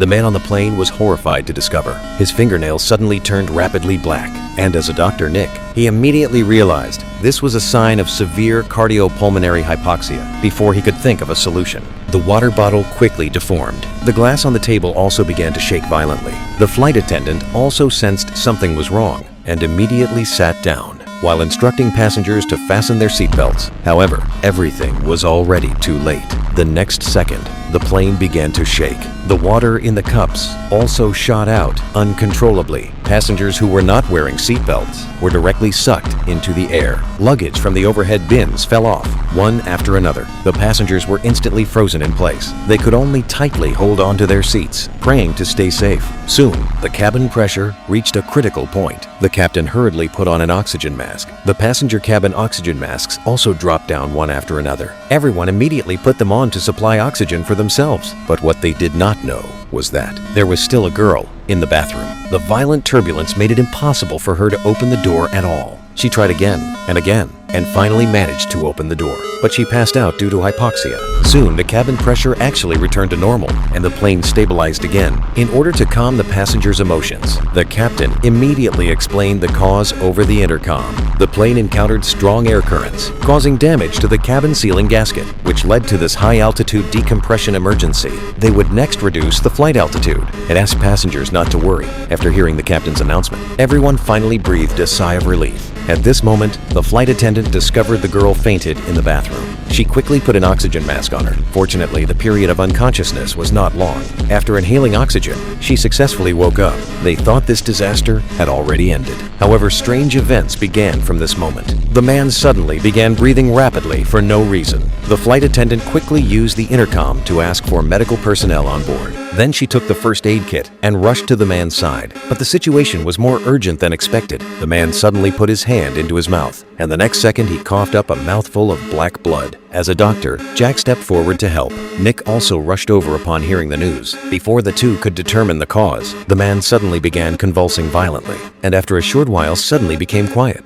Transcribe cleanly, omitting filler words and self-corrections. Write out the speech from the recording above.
The man on the plane was horrified to discover his fingernails suddenly turned rapidly black, and as a doctor, Nick, he immediately realized this was a sign of severe cardiopulmonary hypoxia before he could think of a solution. The water bottle quickly deformed. The glass on the table also began to shake violently. The flight attendant also sensed something was wrong and immediately sat down while instructing passengers to fasten their seatbelts. However, everything was already too late. The next second, the plane began to shake. The water in the cups also shot out uncontrollably. Passengers who were not wearing seatbelts were directly sucked into the air. Luggage from the overhead bins fell off, one after another. The passengers were instantly frozen in place. They could only tightly hold on to their seats, praying to stay safe. Soon, the cabin pressure reached a critical point. The captain hurriedly put on an oxygen mask. The passenger cabin oxygen masks also dropped down one after another. Everyone immediately put them on to supply oxygen for themselves. But what they did not know was that there was still a girl in the bathroom. The violent turbulence made it impossible for her to open the door at all. She tried again and finally managed to open the door, but she passed out due to hypoxia. Soon, the cabin pressure actually returned to normal, and the plane stabilized again. In order to calm the passengers' emotions, the captain immediately explained the cause over the intercom. The plane encountered strong air currents, causing damage to the cabin ceiling gasket, which led to this high-altitude decompression emergency. They would next reduce the flight altitude and ask passengers not to worry. After hearing the captain's announcement, everyone finally breathed a sigh of relief. At this moment, the flight attendant discovered the girl fainted in the bathroom. She quickly put an oxygen mask on her. Fortunately, the period of unconsciousness was not long. After inhaling oxygen, she successfully woke up. They thought this disaster had already ended. However, strange events began from this moment. The man suddenly began breathing rapidly for no reason. The flight attendant quickly used the intercom to ask for medical personnel on board. Then she took the first aid kit and rushed to the man's side. But the situation was more urgent than expected. The man suddenly put his hand into his mouth, and the next second he coughed up a mouthful of black blood. As a doctor, Jack stepped forward to help. Nick also rushed over upon hearing the news. Before the two could determine the cause, the man suddenly began convulsing violently, and after a short while suddenly became quiet.